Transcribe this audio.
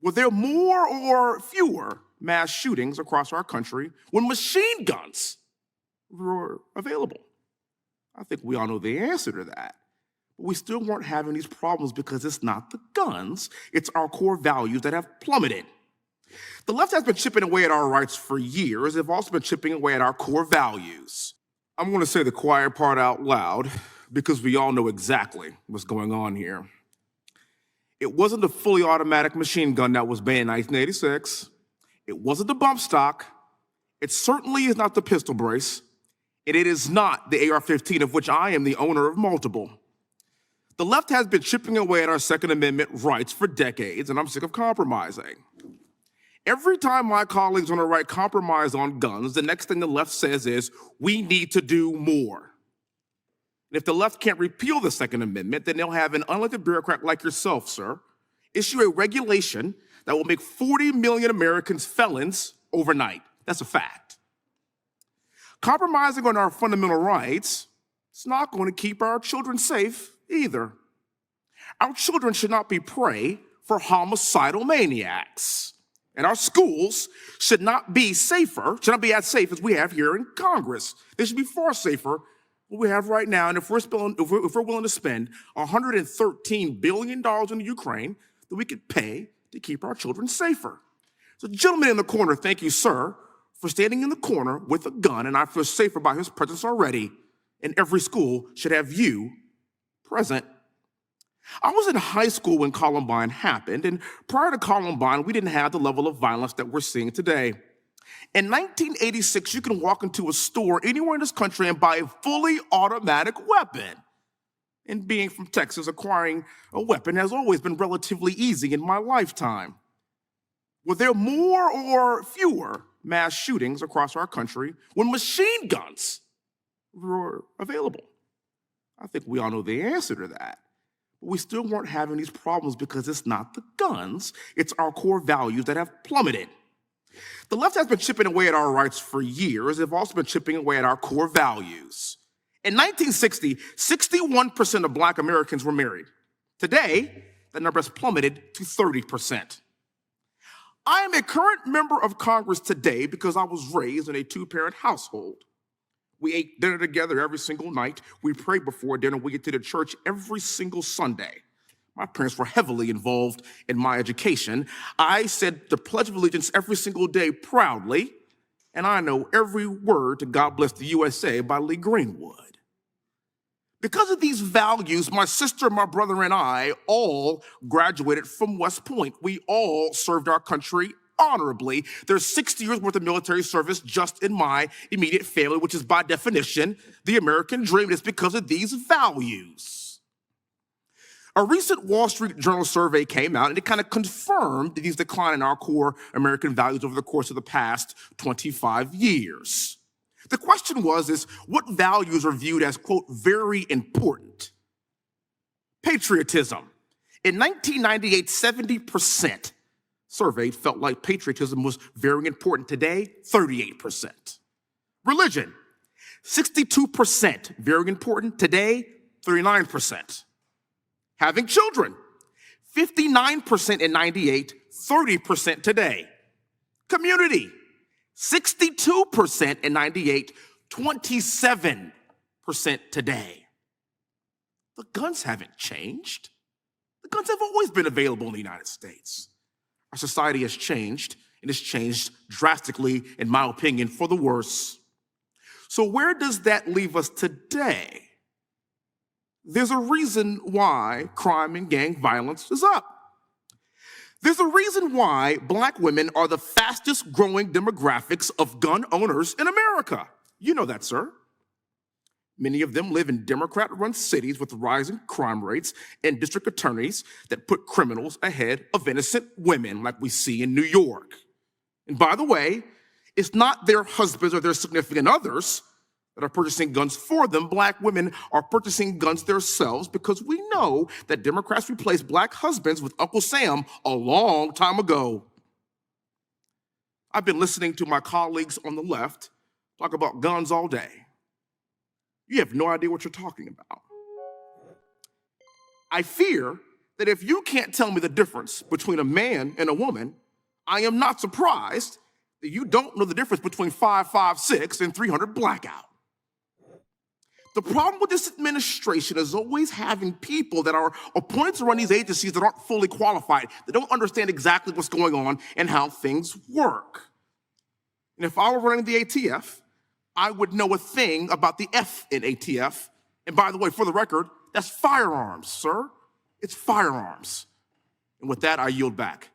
Were there more or fewer mass shootings across our country when machine guns were available? I think we all know the answer to that. But we still weren't having these problems because it's not the guns, it's our core values that have plummeted. The left has been chipping away at our rights for years. They've also been chipping away at our core values. I'm going to say the quiet part out loud because we all know exactly what's going on here. It wasn't the fully automatic machine gun that was banned in 1986. It wasn't the bump stock. It certainly is not the pistol brace. And it is not the AR-15, of which I am the owner of multiple. The left has been chipping away at our Second Amendment rights for decades, and I'm sick of compromising. Every time my colleagues on the right compromise on guns, the next thing the left says is, we need to do more. And if the left can't repeal the Second Amendment, then they'll have an unelected bureaucrat like yourself, sir, issue a regulation that will make 40 million Americans felons overnight. That's a fact. Compromising on our fundamental rights is not going to keep our children safe either. Our children should not be prey for homicidal maniacs. And our schools should not be as safe as we have here in Congress. They should be far safer than we have right now. And if we're willing to spend $113 billion in Ukraine, then we could pay to keep our children safer. So, gentleman in the corner, thank you, sir, for standing in the corner with a gun, and I feel safer by his presence already. And every school should have you present. I was in high school when Columbine happened, and prior to Columbine, we didn't have the level of violence that we're seeing today. In 1986, you can walk into a store anywhere in this country and buy a fully automatic weapon. And being from Texas, acquiring a weapon has always been relatively easy in my lifetime. Were there more or fewer mass shootings across our country when machine guns were available? I think we all know the answer to that. But we still weren't having these problems because it's not the guns, it's our core values that have plummeted. The left has been chipping away at our rights for years. They've also been chipping away at our core values. In 1960, 61% of Black Americans were married. Today, that number has plummeted to 30%. I am a current member of Congress today because I was raised in a two-parent household. We ate dinner together every single night. We prayed before dinner. We get to the church every single Sunday. My parents were heavily involved in my education. I said the Pledge of Allegiance every single day proudly, and I know every word to God Bless the USA by Lee Greenwood. Because of these values, my sister, my brother, and I all graduated from West Point. We all served our country honorably. There's 60 years worth of military service just in my immediate family, which is by definition the American dream. It's because of these values. A recent Wall Street Journal survey came out and it kind of confirmed these decline in our core American values over the course of the past 25 years. The question was, what values are viewed as, quote, very important? Patriotism. In 1998, 70% surveyed felt like patriotism was very important. Today, 38%. Religion, 62%, very important. Today, 39%. Having children, 59% in 98, 30% today. Community, 62% in 98, 27% today. The guns haven't changed. The guns have always been available in the United States. Our society has changed, and it's changed drastically, in my opinion, for the worse. So where does that leave us today? There's a reason why crime and gang violence is up. There's a reason why Black women are the fastest growing demographics of gun owners in America. You know that, sir. Many of them live in Democrat-run cities with rising crime rates and district attorneys that put criminals ahead of innocent women like we see in New York. And by the way, it's not their husbands or their significant others that are purchasing guns for them. Black women are purchasing guns themselves because we know that Democrats replaced Black husbands with Uncle Sam a long time ago. I've been listening to my colleagues on the left talk about guns all day. You have no idea what you're talking about. I fear that if you can't tell me the difference between a man and a woman, I am not surprised that you don't know the difference between 556 and 300 blackout. The problem with this administration is always having people that are appointed to run these agencies that aren't fully qualified, that don't understand exactly what's going on and how things work. And if I were running the ATF, I would know a thing about the F in ATF. And by the way, for the record, that's firearms, sir. It's firearms. And with that, I yield back.